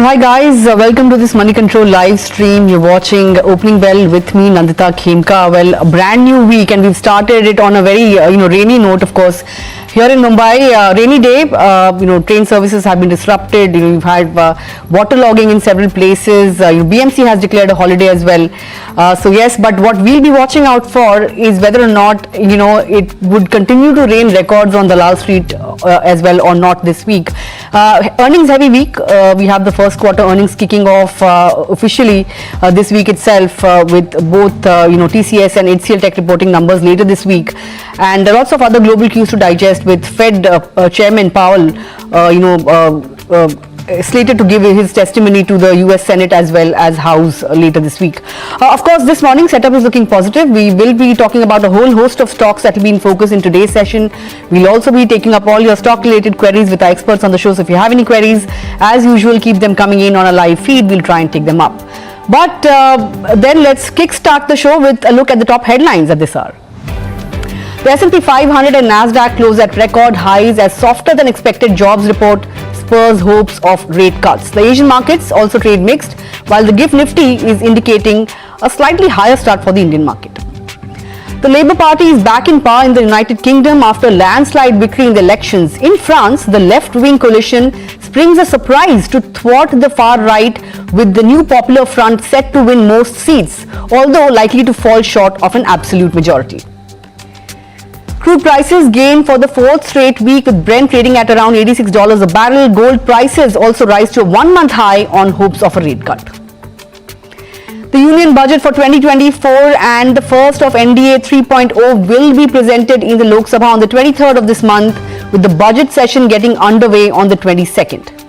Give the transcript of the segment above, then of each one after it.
Hi guys, welcome to this Moneycontrol live stream. You're watching Opening Bell with me, Nandita Khemka. Well, a brand new week and we've started it on a very rainy note, of course. Here in Mumbai, rainy day, train services have been disrupted. We've had waterlogging in several places. BMC has declared a holiday as well. So yes, but what we'll be watching out for is whether or not, it would continue to rain records on Dalal Street as well or not this week. Earnings heavy week. We have the first quarter earnings kicking off officially this week itself with both TCS and HCL Tech reporting numbers later this week, and there are lots of other global cues to digest with Fed Chairman Powell slated to give his testimony to the US Senate as well as House later this week. Of course, this morning setup is looking positive. We will be talking about a whole host of stocks that will be in focus in today's session. We'll also be taking up all your stock related queries with our experts on the show. So if you have any queries, as usual, keep them coming in on a live feed. We'll try and take them up. But then let's kickstart the show with a look at the top headlines at this hour. The S&P 500 and Nasdaq closed at record highs as softer than expected jobs report spurs hopes of rate cuts. The Asian markets also trade mixed, while the GIFT Nifty is indicating a slightly higher start for the Indian market. The Labour Party is back in power in the United Kingdom after landslide victory in the elections. In France, the left-wing coalition springs a surprise to thwart the far right, with the new Popular Front set to win most seats, although likely to fall short of an absolute majority. Crude prices gain for the fourth straight week, with Brent trading at around $86 a barrel. Gold prices also rise to a one-month high on hopes of a rate cut. The Union Budget for 2024 and the first of NDA 3.0 will be presented in the Lok Sabha on the 23rd of this month, with the budget session getting underway on the 22nd.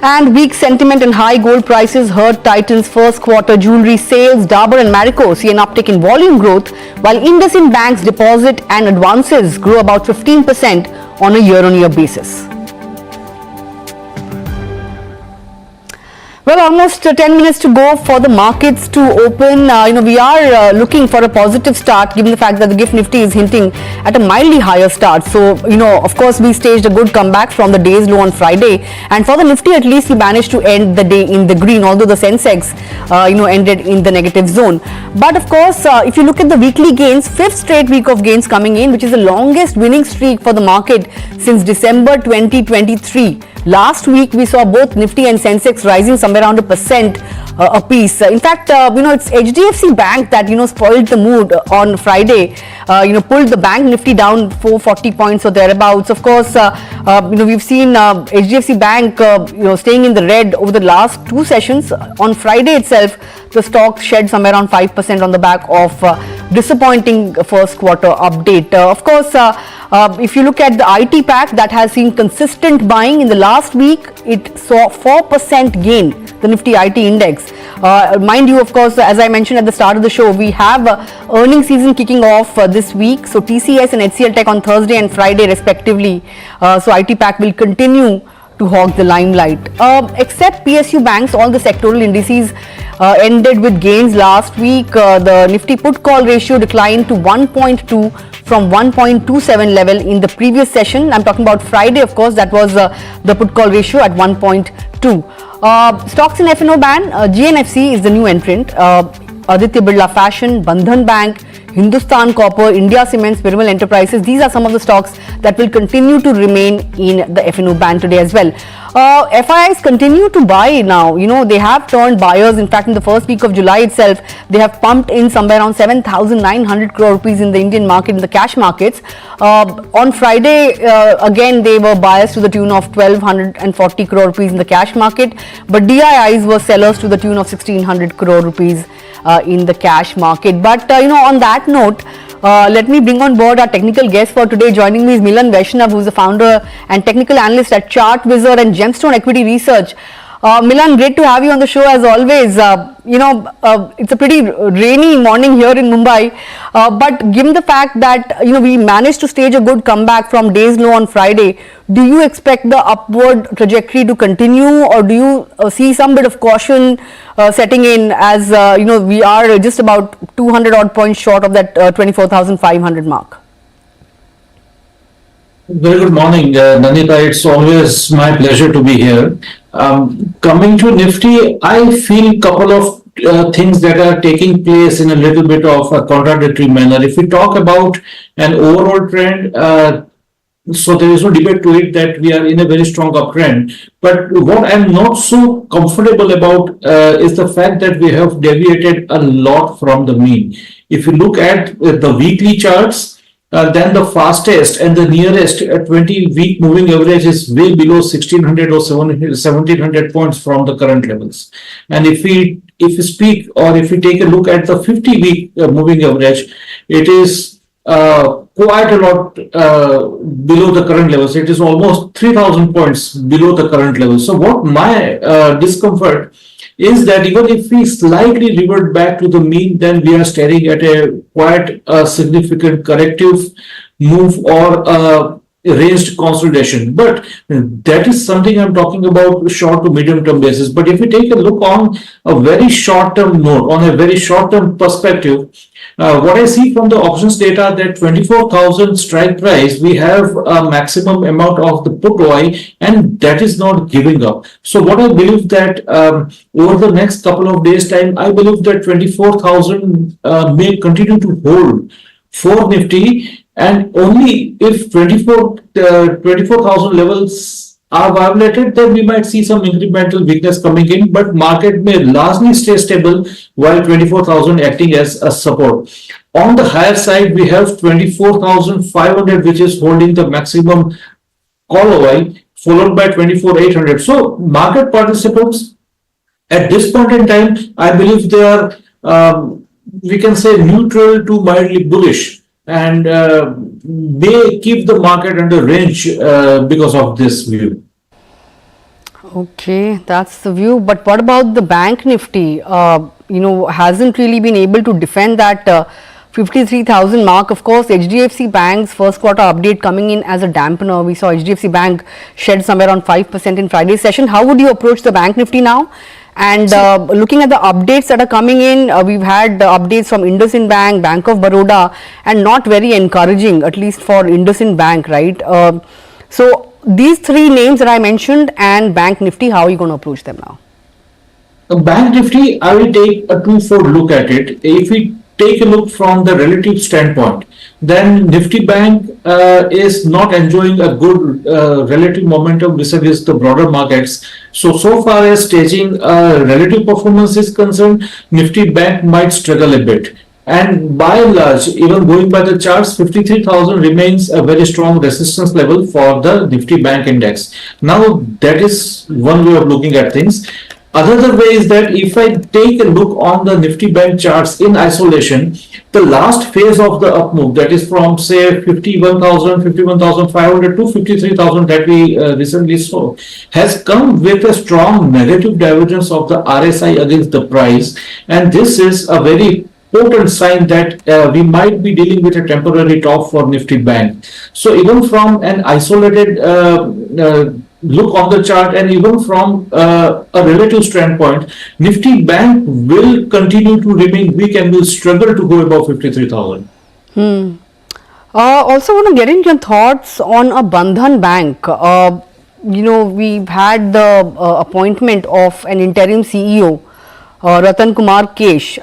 And weak sentiment and high gold prices hurt Titan's first quarter jewelry sales. Dabur and Marico see an uptick in volume growth, while IndusInd Bank's deposit and advances grew about 15% on a year-on-year basis. Well, almost 10 minutes to go for the markets to open. We are looking for a positive start, given the fact that the GIFT Nifty is hinting at a mildly higher start. So, of course, we staged a good comeback from the day's low on Friday. And for the Nifty, at least, we managed to end the day in the green, although the Sensex, ended in the negative zone. But, of course, if you look at the weekly gains, fifth straight week of gains coming in, which is the longest winning streak for the market since December 2023. Last week, we saw both Nifty and Sensex rising somewhere around 1% apiece. In fact, it's HDFC Bank that, spoiled the mood on Friday. Pulled the bank Nifty down 440 points or thereabouts. Of course, we've seen HDFC Bank, staying in the red over the last two sessions. On Friday itself, the stock shed somewhere around 5% on the back of disappointing first quarter update. Of course, if you look at the IT pack, that has seen consistent buying. In the last week, it saw 4% gain, the Nifty IT index. Mind you, of course, as I mentioned at the start of the show, we have earnings season kicking off this week. So TCS and HCL Tech on Thursday and Friday respectively. So IT pack will continue to hog the limelight. Except PSU banks, all the sectoral indices ended with gains last week. The Nifty put call ratio declined to 1.2 from 1.27 level in the previous session. I'm talking about Friday, of course. That was the put call ratio at 1.2. Stocks in F&O ban, GNFC is the new entrant. Aditya Birla Fashion, Bandhan Bank, Hindustan Copper, India Cements, Piramal Enterprises. These are some of the stocks that will continue to remain in the F&O ban today as well. FIIs continue to buy now. They have turned buyers. In fact, in the first week of July itself, they have pumped in somewhere around 7,900 crore rupees in the Indian market, in the cash markets. On Friday, again, they were buyers to the tune of 1,240 crore rupees in the cash market. But DIIs were sellers to the tune of 1,600 crore rupees in the cash market. But, on that note, let me bring on board our technical guest for today. Joining me is Milan Vaishnav, who is the founder and technical analyst at ChartWizard and Gemstone Equity Research. Milan, great to have you on the show as always. It's a pretty rainy morning here in Mumbai, but given the fact that we managed to stage a good comeback from day's low on Friday, do you expect the upward trajectory to continue, or do you see some bit of caution setting in as we are just about 200 odd points short of that 24,500 mark? Very good morning, Nandita. It's always my pleasure to be here. Coming to Nifty, I feel couple of things that are taking place in a little bit of a contradictory manner. If we talk about an overall trend, so there is no debate to it that we are in a very strong uptrend. But what I'm not so comfortable about is the fact that we have deviated a lot from the mean. If you look at the weekly charts, then the fastest and the nearest 20-week moving average is way below 1600 or 1700 points from the current levels. And if we speak, or if we take a look at the 50-week moving average, it is quite a lot below the current levels. It is almost 3000 points below the current levels. So what my discomfort is that even if we slightly revert back to the mean, then we are staring at a quite significant corrective move or ranged consolidation. But that is something I'm talking about short to medium term basis. But if we take a look on a very short term note, on a very short term perspective, what I see from the options data, that 24,000 strike price, we have a maximum amount of the put OI, and that is not giving up. So what I believe that over the next couple of days time, I believe that 24,000 may continue to hold for Nifty, and only if 24,000 levels are violated, then we might see some incremental weakness coming in, but market may largely stay stable while 24,000 acting as a support. On the higher side, we have 24,500, which is holding the maximum call OI, followed by 24,800. So market participants at this point in time, I believe they are, we can say, neutral to mildly bullish, and may keep the market under range because of this view. Okay, that's the view. But what about the bank Nifty? Hasn't really been able to defend that 53,000 mark. Of course, HDFC Bank's first quarter update coming in as a dampener. We saw HDFC Bank shed somewhere around 5% in Friday's session. How would you approach the bank Nifty now? And looking at the updates that are coming in, we've had updates from IndusInd Bank, Bank of Baroda, and not very encouraging, at least for IndusInd Bank, right? So these three names that I mentioned and Bank Nifty, how are you going to approach them now? Bank Nifty, I will take a two-fold look at it. If we take a look from the relative standpoint, then Nifty Bank is not enjoying a good relative momentum vis-a-vis the broader markets. So far as staging relative performance is concerned, Nifty Bank might struggle a bit. And by and large, even going by the charts, 53,000 remains a very strong resistance level for the Nifty Bank index. Now, that is one way of looking at things. Another way is that if I take a look on the Nifty Bank charts in isolation, the last phase of the up move, that is from say 51,000, 51,500 to 53,000 that we recently saw, has come with a strong negative divergence of the RSI against the price, and this is a very potent sign that we might be dealing with a temporary top for Nifty Bank. So even from an isolated look on the chart, and even from a relative standpoint, Nifty Bank will continue to remain weak and will struggle to go above 53,000. Also want to get into your thoughts on a Bandhan Bank. We've had the appointment of an interim CEO, Ratan Kumar Kesh.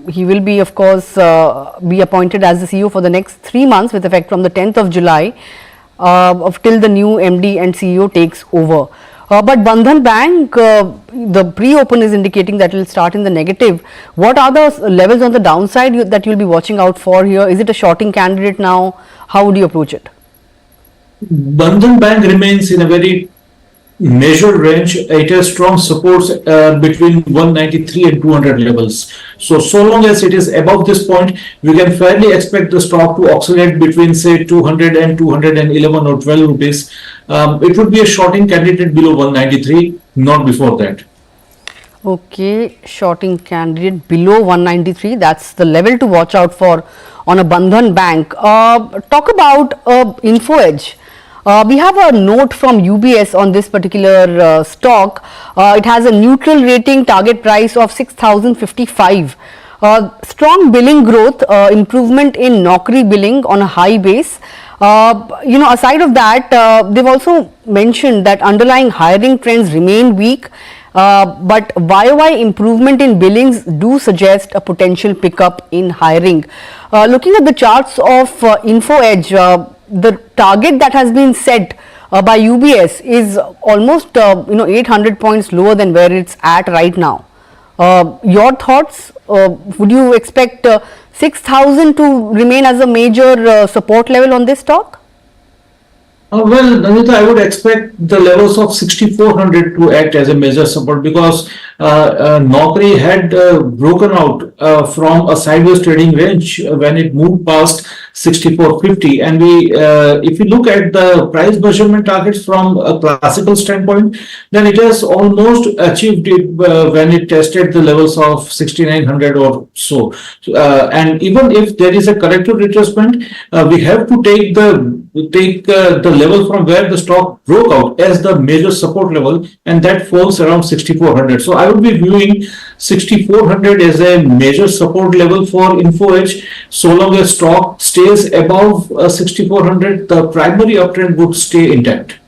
He will be, of course, be appointed as the CEO for the next 3 months with effect from the 10th of July till the new MD and CEO takes over. But Bandhan Bank, the pre-open is indicating that it will start in the negative. What are the levels on the downside that you'll be watching out for here? Is it a shorting candidate now? How would you approach it? Bandhan Bank remains in a very measured range. It has strong supports between 193 and 200 levels. So long as it is above this point, we can fairly expect the stock to oscillate between say 200 and 211 or 12 rupees. It would be a shorting candidate below 193, not before that. Okay, shorting candidate below 193. That's the level to watch out for on a Bandhan Bank. Talk about Info Edge. We have a note from UBS on this particular stock. It has a neutral rating, target price of 6,055. Strong billing growth, improvement in Naukri billing on a high base. Aside of that, they've also mentioned that underlying hiring trends remain weak, but YOY improvement in billings do suggest a potential pickup in hiring. Looking at the charts of Info Edge, the target that has been set by UBS is almost 800 points lower than where it's at right now. Your thoughts? Would you expect 6,000 to remain as a major support level on this stock? Well, Nandita, I would expect the levels of 6,400 to act as a major support because Naukri had broken out from a sideways trading range when it moved past 6,450. And if you look at the price measurement targets from a classical standpoint, then it has almost achieved it when it tested the levels of 6,900 or so. And even if there is a corrective retracement, we have to take the level from where the stock broke out as the major support level, and that falls around 6,400. So I would be viewing 6,400 as a major support level for Info Edge. So long as stock stays above 6,400, the primary uptrend would stay intact.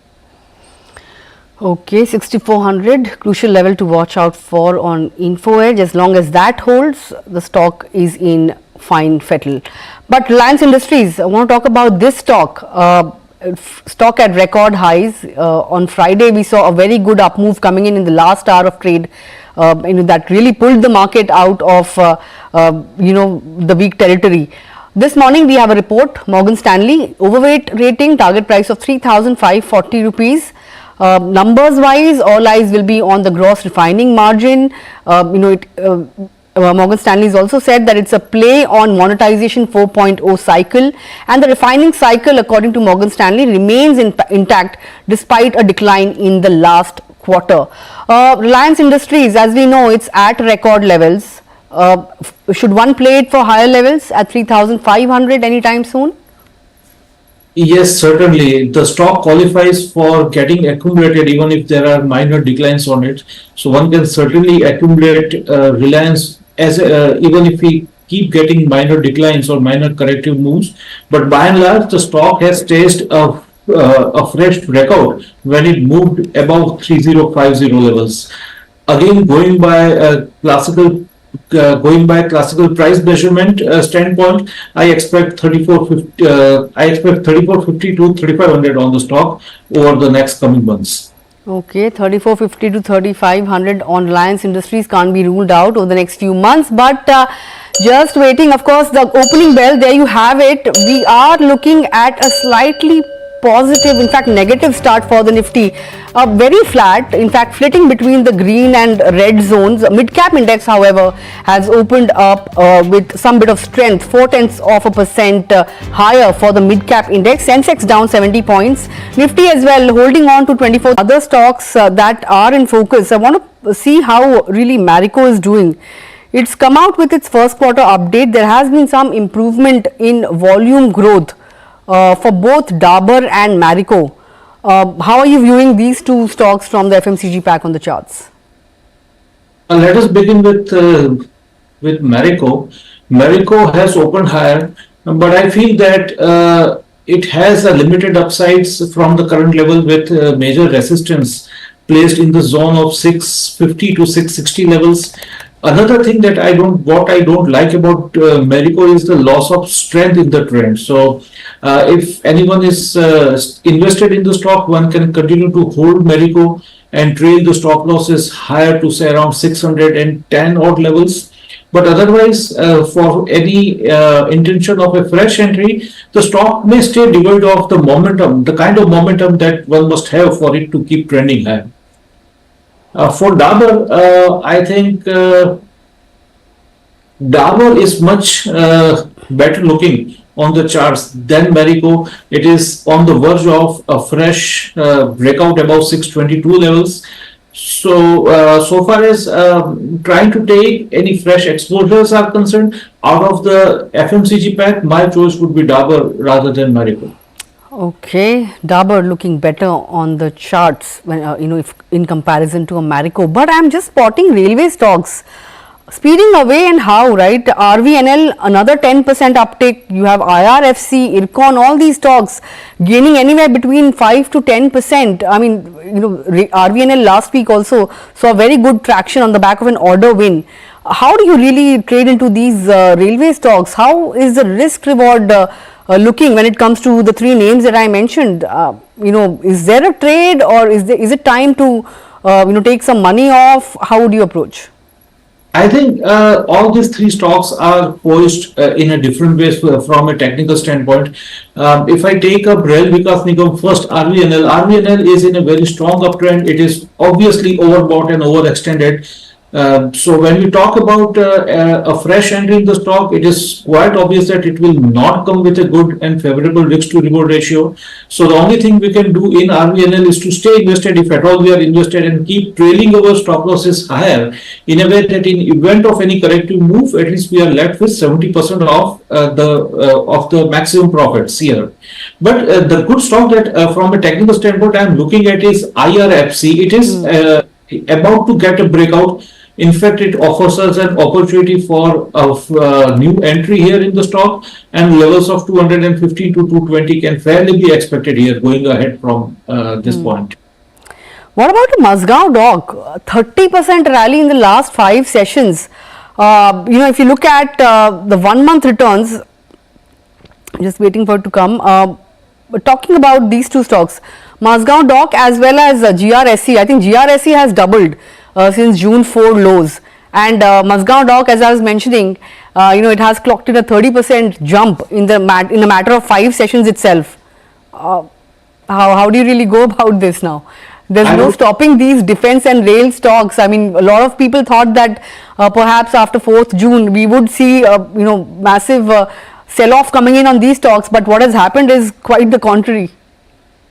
Okay, 6,400 crucial level to watch out for on Info Edge. As long as that holds, the stock is in fine fettle. But Reliance Industries, I want to talk about this stock. Stock at record highs. On Friday, we saw a very good up move coming in the last hour of trade. That really pulled the market out of the weak territory. This morning, we have a report. Morgan Stanley overweight rating, target price of 3,540 rupees. Numbers wise, all eyes will be on the gross refining margin. Morgan Stanley has also said that it's a play on monetization 4.0 cycle, and the refining cycle, according to Morgan Stanley, remains intact despite a decline in the last quarter. Reliance Industries, as we know, it's at record levels. Should one play it for higher levels at 3,500 anytime soon? Yes, certainly. The stock qualifies for getting accumulated even if there are minor declines on it. So one can certainly accumulate Reliance as even if we keep getting minor declines or minor corrective moves. But by and large, the stock has staged a fresh record when it moved above 3050 levels. Again, going by classical price measurement standpoint, I expect 3450 to 3500 on the stock over the next coming months. Okay, 3450 to 3500 on Reliance Industries can't be ruled out over the next few months, but just waiting. Of course, the opening bell, there you have it. We are looking at a slightly positive, in fact negative start for the Nifty. Very flat, in fact flitting between the green and red zones. Mid-cap index, however, has opened up with some bit of strength, 0.4% higher for the mid-cap index. Sensex down 70 points. Nifty as well holding on to 24. Other stocks that are in focus. I want to see how really Marico is doing. It's come out with its first quarter update. There has been some improvement in volume growth for both Dabur and Marico. How are you viewing these two stocks from the FMCG pack on the charts? Let us begin with Marico. Marico has opened higher, but I feel that it has a limited upsides from the current level with major resistance placed in the zone of 650 to 660 levels. Another thing that I don't like about Marico is the loss of strength in the trend. So if anyone is invested in the stock, one can continue to hold Marico and trail the stop losses higher to say around 610 odd levels. But otherwise, for any intention of a fresh entry, the stock may stay devoid of the momentum, the kind of momentum that one must have for it to keep trending high. For Dabur, I think Dabur is much better looking on the charts than Marico. It is on the verge of a fresh breakout above 622 levels. So, so far as trying to take any fresh exposures are concerned, out of the FMCG pack, my choice would be Dabur rather than Marico. Okay, Dabur looking better on the charts when if in comparison to a Marico, but I'm just spotting railway stocks speeding away and how, right? RVNL, another 10% uptick. You have IRFC, IRCON, all these stocks gaining anywhere between 5 to 10%. I mean, RVNL last week also saw very good traction on the back of an order win. How do you really trade into these railway stocks? How is the risk reward looking when it comes to the three names that I mentioned? Is there a trade, or is it time to take some money off? How would you approach? I think all these three stocks are poised in a different way from a technical standpoint. If I take up Rail Vikas Nigam first, RVNL is in a very strong uptrend. It is obviously overbought and overextended. So when we talk about a fresh entry in the stock, it is quite obvious that it will not come with a good and favorable risk to reward ratio. So the only thing we can do in RVNL is to stay invested, if at all we are invested, and keep trailing our stop losses higher in a way that in event of any corrective move, at least we are left with 70% of the maximum profits here. But the good stock that from a technical standpoint I am looking at is IRFC. It is about to get a breakout. In fact, it offers us an opportunity for a new entry here in the stock, and levels of 250 to 220 can fairly be expected here going ahead from this point. What about the Mazgaon Dock? 30% rally in the last 5 sessions. If you look at the 1 month returns, just waiting for it to come. But talking about these two stocks, Mazgaon Dock as well as GRSE, I think GRSE has doubled since June 4 lows, and Mazgaon Dock, as I was mentioning, it has clocked in a 30% jump in a matter of 5 sessions itself. How do you really go about this now? There's no stopping these defense and rail stocks. I mean, a lot of people thought that perhaps after 4th June we would see massive sell-off coming in on these stocks, but what has happened is quite the contrary.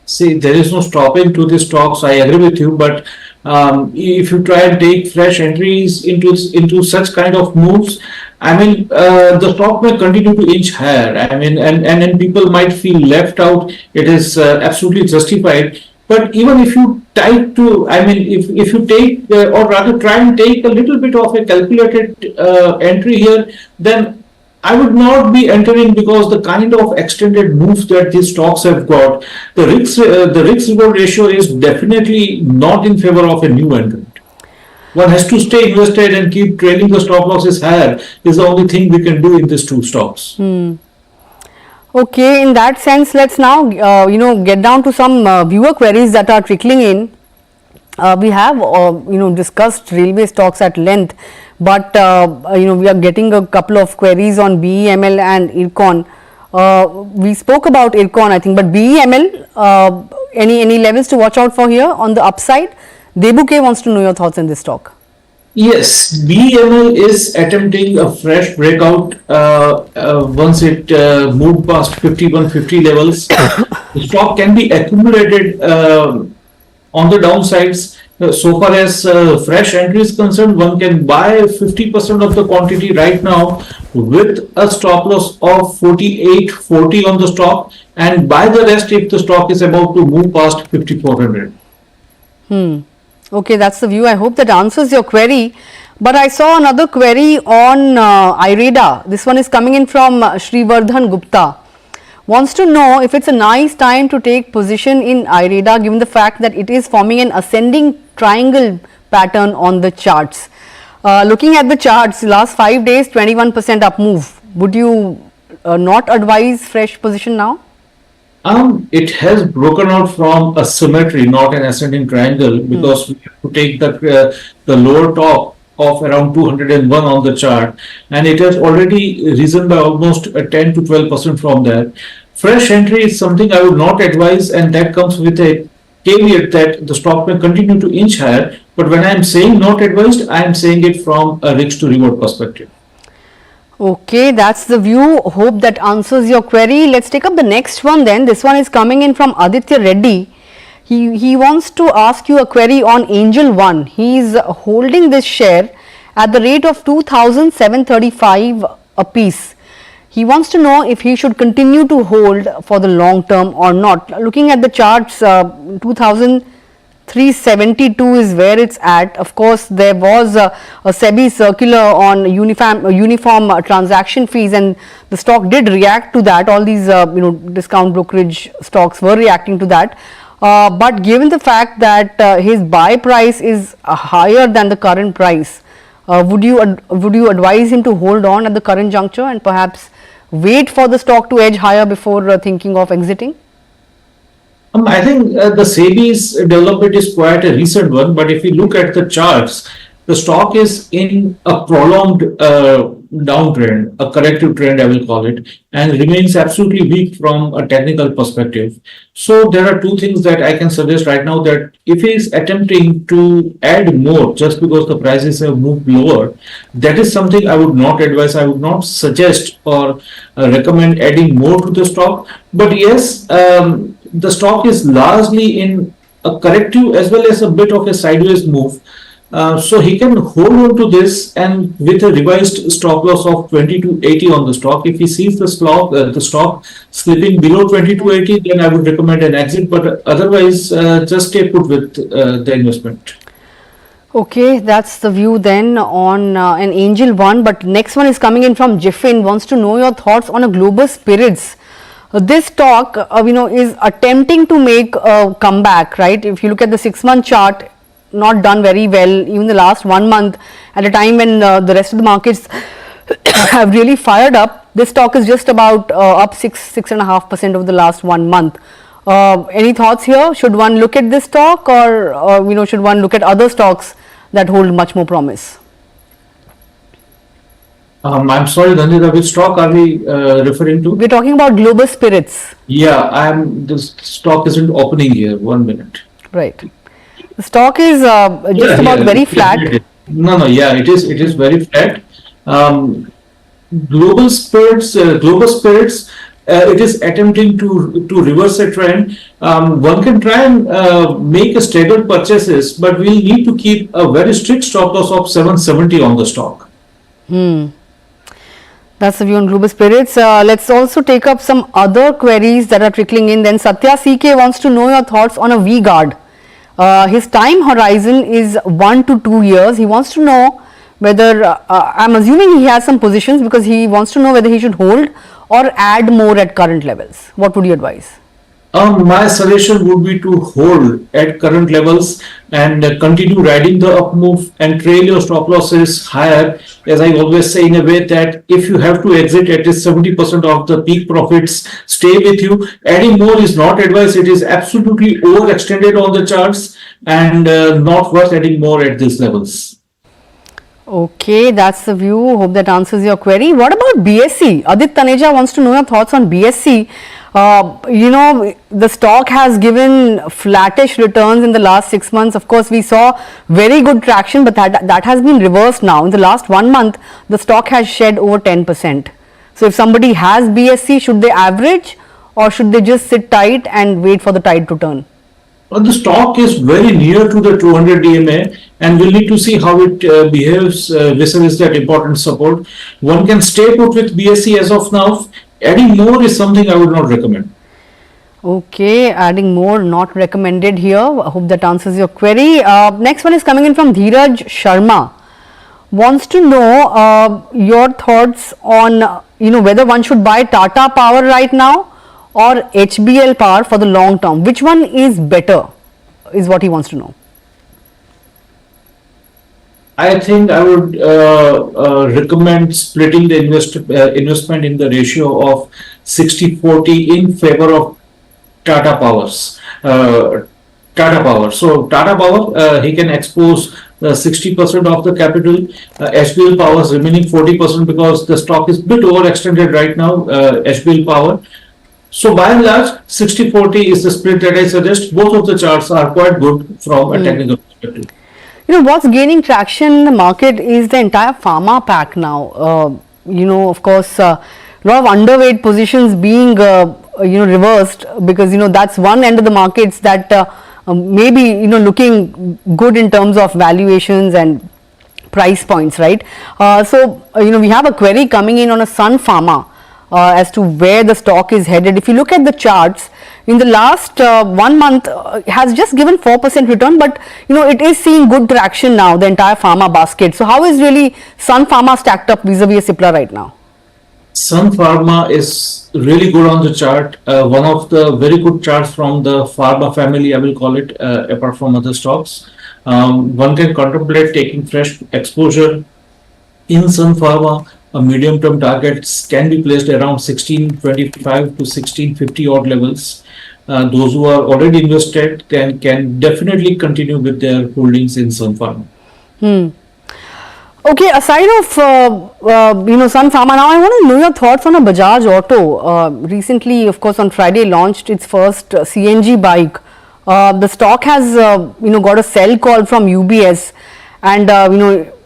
See, there is no stopping to these stocks. I agree with you, but if you try and take fresh entries into such kind of moves, I mean, the stock may continue to inch higher. I mean, and people might feel left out. It is absolutely justified. But even if you try to, I mean, if you take or rather try and take a little bit of a calculated entry here, then I would not be entering, because the kind of extended moves that these stocks have got, the risk reward ratio is definitely not in favor of a new entrant. One has to stay invested and keep trailing the stop losses higher is the only thing we can do in these two stocks. Okay, in that sense, let's now get down to some viewer queries that are trickling in. We have discussed railway stocks at length, but we are getting a couple of queries on BEML and IRCON. We spoke about IRCON, I think, but BEML, any levels to watch out for here on the upside? Debu K wants to know your thoughts on this stock. Yes, BEML is attempting a fresh breakout once it moved past 5150 levels. The stock can be accumulated on the downsides. So far as fresh entry is concerned, one can buy 50% of the quantity right now with a stop loss of 48.40 on the stock, and buy the rest if the stock is about to move past 5400. Okay, that's the view. I hope that answers your query. But I saw another query on IREDA. This one is coming in from Srivardhan Gupta. Wants to know if it's a nice time to take position in IREDA, given the fact that it is forming an ascending triangle pattern on the charts. Looking at the charts, last 5 days, 21% up move. Would you not advise fresh position now? It has broken out from a symmetry, not an ascending triangle, because we have to take the lower top of around 201 on the chart, and it has already risen by almost 10 to 12% from there. Fresh entry is something I would not advise, and that comes with a caveat that the stock may continue to inch higher. But when I am saying not advised, I am saying it from a risk to reward perspective. Okay, that's the view. Hope that answers your query. Let's take up the next one then. This one is coming in from Aditya Reddy. He wants to ask you a query on Angel One. He is holding this share at the rate of 2,735 a piece. He wants to know if he should continue to hold for the long term or not. Looking at the charts, 2,000 372 is where it's at. Of course, there was a SEBI circular on uniform transaction fees, and the stock did react to that. All these discount brokerage stocks were reacting to that. But given the fact that his buy price is higher than the current price, would you advise him to hold on at the current juncture and perhaps wait for the stock to edge higher before thinking of exiting? I think the SEBI's development is quite a recent one, but if you look at the charts, the stock is in a prolonged downtrend, a corrective trend, I will call it, and remains absolutely weak from a technical perspective. So there are two things that I can suggest right now, that if he is attempting to add more just because the prices have moved lower, that is something I would not advise. I would not suggest or recommend adding more to the stock. But yes, the stock is largely in a corrective as well as a bit of a sideways move. So he can hold on to this, and with a revised stop loss of 2280 on the stock, if he sees the stock slipping below 2280, then I would recommend an exit. But otherwise, just stay put with the investment. Okay, that's the view then on an Angel One. But next one is coming in from Jiffin, wants to know your thoughts on a Global Spirits. This stock, is attempting to make a comeback, right? If you look at the 6-month chart, not done very well. Even the last 1 month, at a time when the rest of the markets have really fired up, this stock is just about up 6.5% over the last 1 month. Any thoughts here? Should one look at this stock, or should one look at other stocks that hold much more promise? I'm sorry, Nandita, which stock are we referring to? We're talking about Global Spirits. Yeah, this stock isn't opening here. 1 minute. Right. The stock is just about very flat. No, yeah, it is very flat. Global Spirits, it is attempting to reverse a trend. One can try and make a staggered purchases, but we'll need to keep a very strict stop loss of 770 on the stock. That's the view on Global Spirits. Let's also take up some other queries that are trickling in. Then Satya CK wants to know your thoughts on a V-Guard. His time horizon is 1 to 2 years. He wants to know whether, I'm assuming he has some positions, because he wants to know whether he should hold or add more at current levels. What would you advise? My suggestion would be to hold at current levels and continue riding the up move and trail your stop losses higher. As I always say, in a way that if you have to exit at least 70% of the peak profits, stay with you. Adding more is not advised. It is absolutely overextended on the charts and not worth adding more at these levels. Okay, that's the view. Hope that answers your query. What about BSE? Adit Taneja wants to know your thoughts on BSE. The stock has given flattish returns in the last 6 months. Of course, we saw very good traction, but that has been reversed now. In the last 1 month, the stock has shed over 10%. So if somebody has BSE, should they average, or should they just sit tight and wait for the tide to turn? The stock is very near to the 200 DMA, and we'll need to see how it behaves vis-a-vis that important support. One can stay put with BSE as of now. Adding more is something I would not recommend. Okay, adding more not recommended here. I hope that answers your query. Next one is coming in from Dheeraj Sharma. Wants to know your thoughts on whether one should buy Tata Power right now or HBL Power for the long term. Which one is better, is what he wants to know. I think I would recommend splitting the investment in the ratio of 60-40 in favor of Tata Powers. Tata Power. So Tata Power, he can expose 60% of the capital. HBL Power is remaining 40% because the stock is a bit overextended right now. HBL Power. So by and large, 60-40 is the split that I suggest. Both of the charts are quite good from a technical perspective. What's gaining traction in the market is the entire pharma pack now. Of course, a lot of underweight positions being, reversed, because, that's one end of the markets that maybe, looking good in terms of valuations and price points, right? We have a query coming in on a Sun Pharma. as to where the stock is headed. If you look at the charts, in the last 1 month has just given 4% return, but it is seeing good traction now, the entire pharma basket. So how is really Sun Pharma stacked up vis-a-vis Cipla right now? Sun Pharma is really good on the chart. One of the very good charts from the pharma family, I will call it, apart from other stocks. One can contemplate taking fresh exposure in Sun Pharma. A medium-term targets can be placed around 1625 to 1650 odd levels. Those who are already invested can definitely continue with their holdings in Sun Pharma. Okay, aside of Sun Pharma, now I want to know your thoughts on a Bajaj Auto. Recently, of course, on Friday launched its first CNG bike. The stock has got a sell call from UBS, and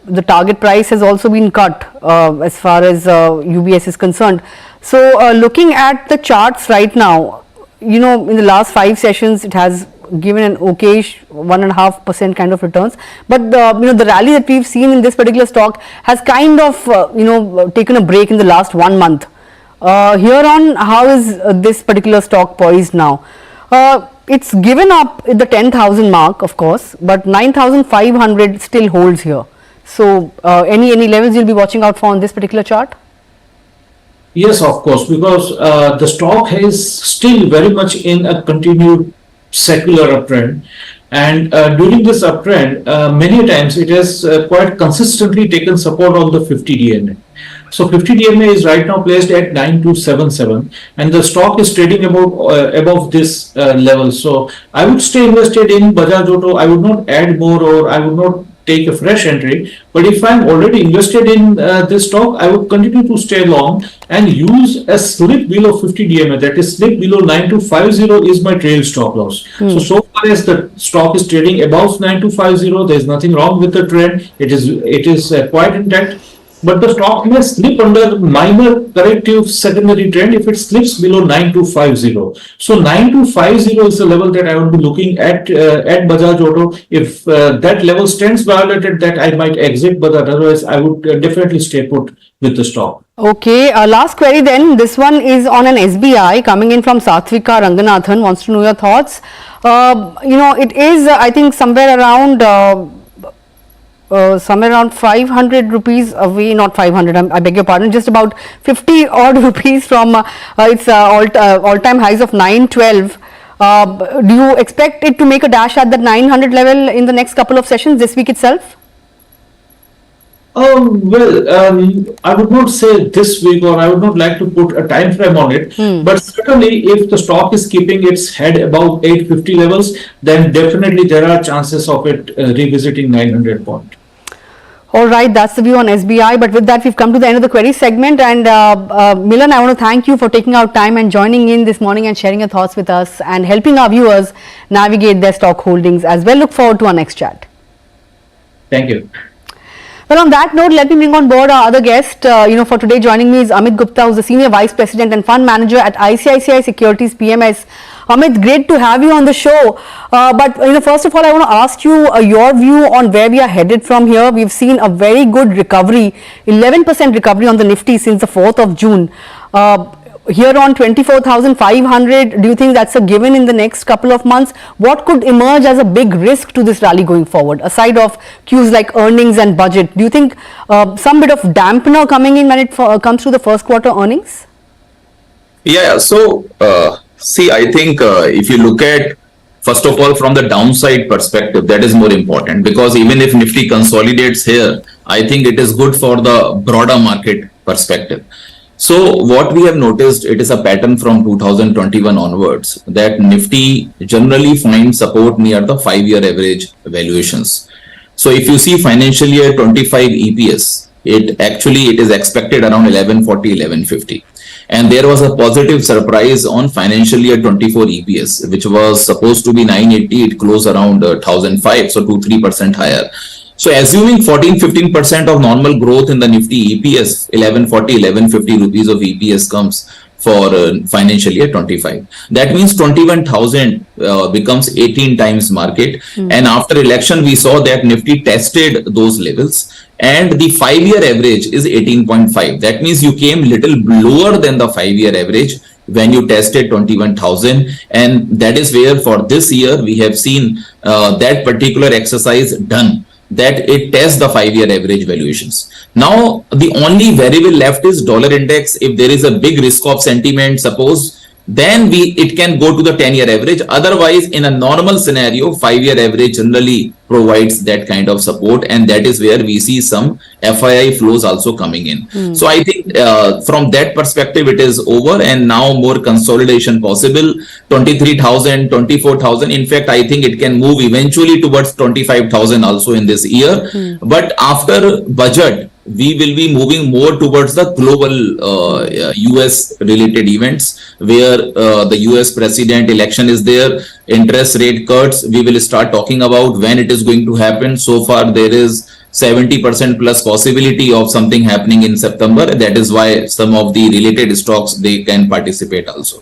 the target price has also been cut as far as UBS is concerned. So looking at the charts right now, in the last 5 sessions it has given an okayish 1.5% kind of returns, but the rally that we've seen in this particular stock has kind of taken a break in the last 1 month. Here on, how is this particular stock poised now? It's given up at the 10,000 mark, of course, but 9,500 still holds here. So any levels you'll be watching out for on this particular chart? Yes, of course, because the stock is still very much in a continued secular uptrend, and during this uptrend, many times it has quite consistently taken support on the 50 DMA. So 50 DMA is right now placed at 9277, and the stock is trading above this level. So I would stay invested in Bajaj Auto. I would not add more, or I would not take a fresh entry. But if I'm already invested in this stock, I would continue to stay long and use a slip below 50 DMA. That is, slip below 9250 is my trail stop loss. So far as the stock is trading above 9250, there is nothing wrong with the trend. It is quite intact. But the stock may slip under minor corrective secondary trend if it slips below 9250. So 9250 is the level that I would be looking at Bajaj Auto. If that level stands violated, that I might exit, but otherwise I would definitely stay put with the stock. Okay, last query then. This one is on an SBI coming in from Satvika Ranganathan, wants to know your thoughts. It is I think somewhere around 500 rupees away, not 500, I beg your pardon, just about 50 odd rupees from its all-time highs of 912. Do you expect it to make a dash at that 900 level in the next couple of sessions this week itself? I would not say this week, or I would not like to put a time frame on it, but certainly if the stock is keeping its head above 850 levels, then definitely there are chances of it revisiting 900 point. All right, that's the view on SBI. But with that, we've come to the end of the query segment. And Milan, I want to thank you for taking out time and joining in this morning and sharing your thoughts with us and helping our viewers navigate their stock holdings as well. Look forward to our next chat. Thank you. Well, on that note, let me bring on board our other guest. For today, joining me is Amit Gupta, who's the Senior Vice President and Fund Manager at ICICI Securities PMS. Amit, great to have you on the show. But first of all, I want to ask you your view on where we are headed from here. We've seen a very good recovery, 11% recovery on the Nifty since the 4th of June. Here on 24,500, do you think that's a given in the next couple of months? What could emerge as a big risk to this rally going forward, aside of cues like earnings and budget? Do you think some bit of dampener coming in when it comes to the first quarter earnings? Yeah, so see, I think if you look at, first of all, from the downside perspective, that is more important, because even if Nifty consolidates here, I think it is good for the broader market perspective. So what we have noticed, it is a pattern from 2021 onwards that Nifty generally finds support near the 5-year average valuations. So if you see financial year 25 EPS, it is expected around 1140, 1150. And there was a positive surprise on financial year 24 EPS, which was supposed to be 980. It closed around 1005, so 2-3% higher. So assuming 14-15% of normal growth in the Nifty EPS, 1140, 1150 rupees of EPS comes for financial year 25. That means 21,000 becomes 18 times market. And after election, we saw that Nifty tested those levels. And the 5-year average is 18.5. That means you came little lower than the 5-year average when you tested 21,000. And that is where for this year, we have seen that particular exercise done, that it tests the 5-year average valuations. Now, the only variable left is dollar index. If there is a big risk of sentiment, suppose, then it can go to the 10-year average. Otherwise, in a normal scenario, 5-year average generally provides that kind of support, and that is where we see some FII flows also coming in. So I think from that perspective, it is over, and now more consolidation possible. 23,000, 24,000. In fact, I think it can move eventually towards 25,000 also in this year. But after budget, we will be moving more towards the global US related events, where the US president election is there, interest rate cuts, we will start talking about when it is going to happen. So far, there is 70% plus possibility of something happening in September. That is why some of the related stocks, they can participate also.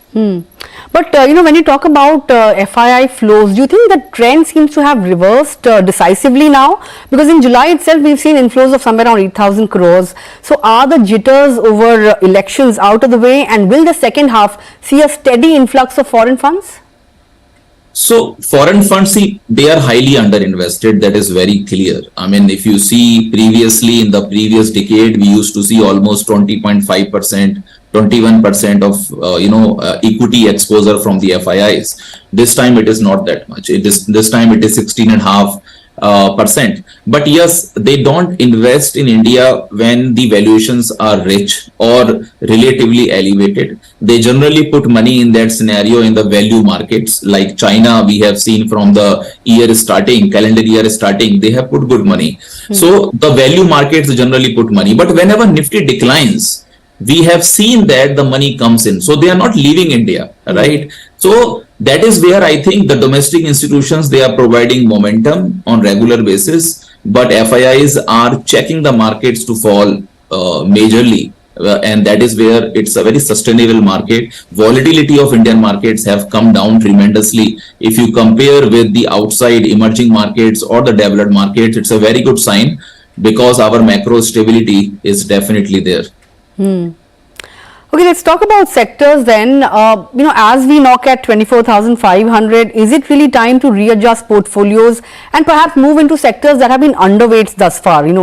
But when you talk about FII flows, do you think the trend seems to have reversed decisively now? Because in July itself, we've seen inflows of somewhere around 8,000 crores. So are the jitters over elections out of the way, and will the second half see a steady influx of foreign funds? So foreign funds, see, they are highly underinvested. That is very clear. I mean, if you see previously in the previous decade, we used to see almost 20.5%, 21% of equity exposure from the FIIs. This time it is not that much. This time it is 16.5%. But yes, they don't invest in India when the valuations are rich or relatively elevated. They generally put money in that scenario in the value markets. Like China, we have seen from the year starting, calendar year starting, they have put good money. So the value markets generally put money. But whenever Nifty declines, we have seen that the money comes in. So they are not leaving India, right? So that is where I think the domestic institutions, they are providing momentum on regular basis, but FIIs are checking the markets to fall majorly. And that is where it's a very sustainable market. Volatility of Indian markets have come down tremendously. If you compare with the outside emerging markets or the developed markets, it's a very good sign, because our macro stability is definitely there. Okay, let's talk about sectors then. As we knock at 24,500, is it really time to readjust portfolios and perhaps move into sectors that have been underweights thus far? IT,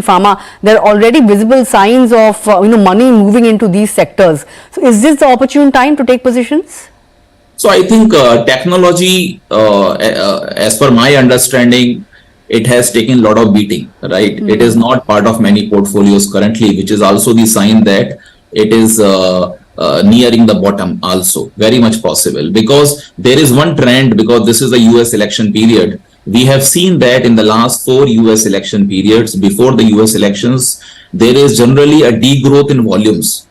pharma, there are already visible signs of money moving into these sectors. So is this the opportune time to take positions? So I think technology, as per my understanding, it has taken a lot of beating, right? It is not part of many portfolios currently, which is also the sign that it is nearing the bottom also, very much possible. Because there is one trend, because this is the US election period. We have seen that in the last 4 US election periods, before the US elections, there is generally a degrowth in volumes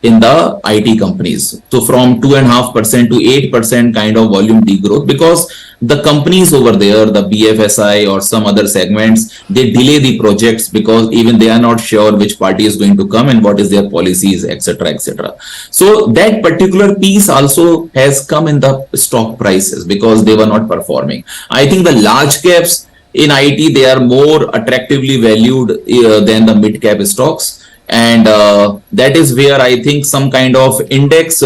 in the IT companies. So from 2.5% to 8% kind of volume degrowth, because the companies over there, the BFSI or some other segments, they delay the projects because even they are not sure which party is going to come and what is their policies, etc., etc. So that particular piece also has come in the stock prices because they were not performing. I think the large caps in IT, they are more attractively valued than the mid cap stocks. And that is where I think some kind of index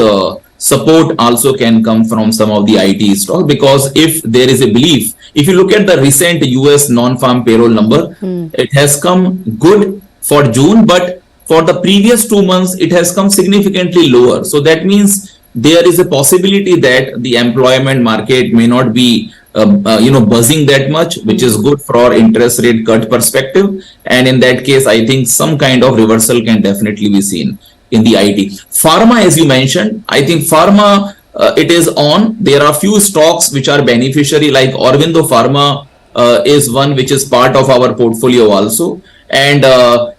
support also can come from some of the IT stocks, because if there is a belief, if you look at the recent US non-farm payroll number, it has come good for June, but for the previous 2 months, it has come significantly lower. So that means there is a possibility that the employment market may not be buzzing that much, which is good for interest rate cut perspective. And in that case, I think some kind of reversal can definitely be seen in the IT. Pharma, as you mentioned, I think pharma, it is on. There are few stocks which are beneficiary, like Aurobindo Pharma is one which is part of our portfolio also. And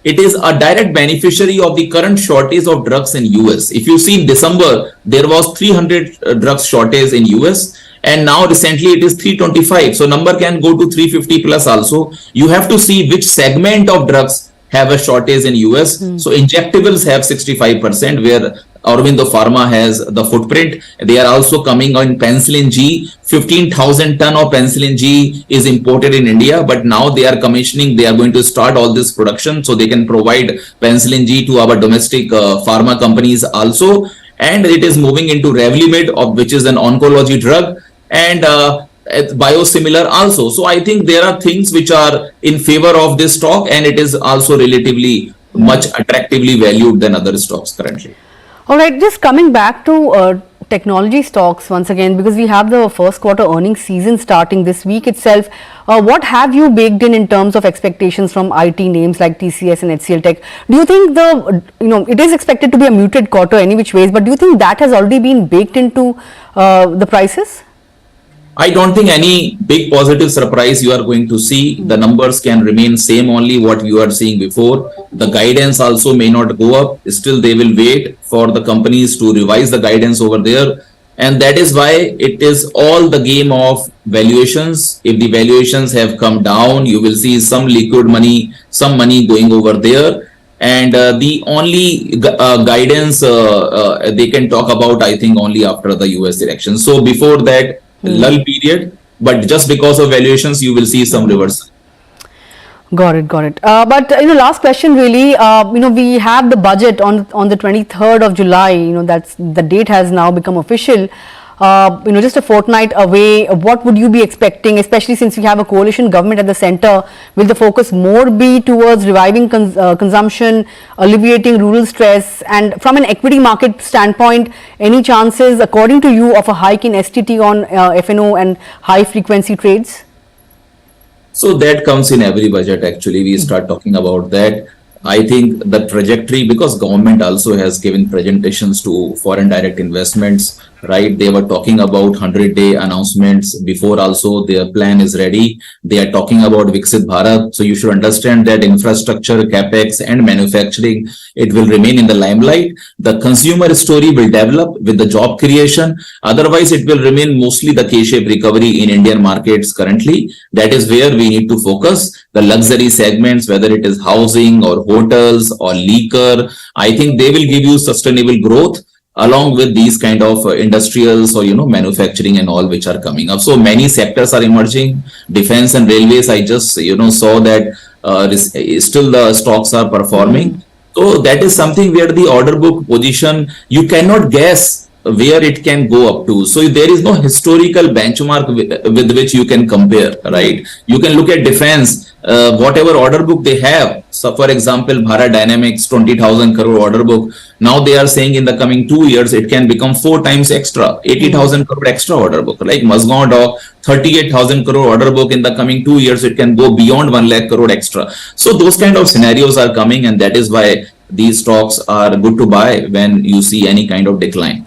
it is a direct beneficiary of the current shortage of drugs in US. If you see in December, there was 300 drugs shortage in US. And now recently it is 325. So number can go to 350 plus also. You have to see which segment of drugs have a shortage in US. So injectables have 65%, where Aurobindo Pharma has the footprint. They are also coming on penicillin G. 15,000 ton of penicillin G is imported in India, but now they are commissioning. They are going to start all this production so they can provide penicillin G to our domestic pharma companies also. And it is moving into Revlimid, which is an oncology drug, and biosimilar also. So I think there are things which are in favor of this stock, and it is also relatively much attractively valued than other stocks currently. All right, just coming back to technology stocks once again, because we have the first quarter earnings season starting this week itself. What have you baked in terms of expectations from IT names like TCS and HCL Tech? Do you think it is expected to be a muted quarter any which ways, but do you think that has already been baked into the prices? I don't think any big positive surprise you are going to see. The numbers can remain same only what you are seeing before. The guidance also may not go up. Still, they will wait for the companies to revise the guidance over there. And that is why it is all the game of valuations. If the valuations have come down, you will see some liquid money, some money going over there. And the only guidance they can talk about, I think, only after the US election. So before that, lull period, but just because of valuations, you will see some reversal. Got it. But last question really. We have the budget on the 23rd of July. That's the date has now become official. Just a fortnight away. What would you be expecting, especially since we have a coalition government at the center? Will the focus more be towards reviving consumption, alleviating rural stress, and from an equity market standpoint, any chances, according to you, of a hike in STT on F&O and high frequency trades? So that comes in every budget. Actually, we start talking about that. I think the trajectory, because government also has given presentations to foreign direct investments, right? They were talking about 100-day announcements before also. Their plan is ready. They are talking about Viksit Bharat. So you should understand that infrastructure, capex and manufacturing, it will remain in the limelight. The consumer story will develop with the job creation. Otherwise, it will remain mostly the K-shaped recovery in Indian markets currently. That is where we need to focus. The luxury segments, whether it is housing or hotels or liquor, I think they will give you sustainable growth along with these kind of industrials or manufacturing and all which are coming up. So many sectors are emerging. Defense and railways, I just saw that still the stocks are performing. So that is something where the order book position, you cannot guess where it can go up to. So there is no historical benchmark with which you can compare, right? You can look at defense, whatever order book they have. So for example, Bharat Dynamics, 20,000 crore order book. Now they are saying in the coming 2 years, it can become 4 times extra, 80,000 crore extra order book. Like Mazgaon Dock, 38,000 crore order book in the coming 2 years, it can go beyond 1 lakh crore extra. So those kind of scenarios are coming, and that is why these stocks are good to buy when you see any kind of decline.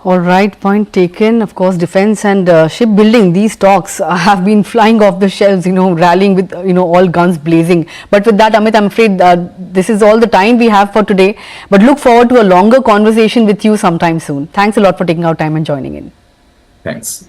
All right, point taken. Of course, defense and shipbuilding, these stocks have been flying off the shelves, rallying with, all guns blazing. But with that, Amit, I'm afraid this is all the time we have for today. But look forward to a longer conversation with you sometime soon. Thanks a lot for taking out time and joining in. Thanks.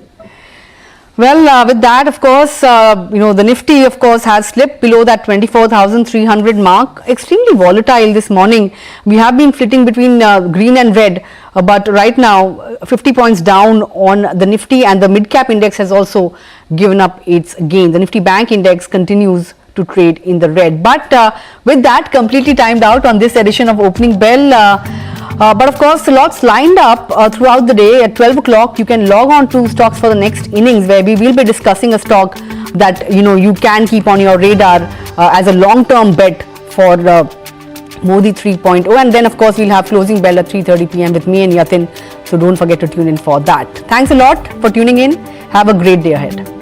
Well, with that, of course, the Nifty, of course, has slipped below that 24,300 mark. Extremely volatile this morning. We have been flitting between green and red, but right now, 50 points down on the Nifty, and the mid-cap index has also given up its gain. The Nifty Bank index continues to trade in the red. But with that, completely timed out on this edition of Opening Bell. But of course, lots lined up throughout the day. At 12 o'clock, you can log on to Stocks for the Next Innings, where we will be discussing a stock that you can keep on your radar as a long-term bet for Modi 3.0. And then, of course, we'll have closing bell at 3:30 p.m. with me and Yatin. So don't forget to tune in for that. Thanks a lot for tuning in. Have a great day ahead.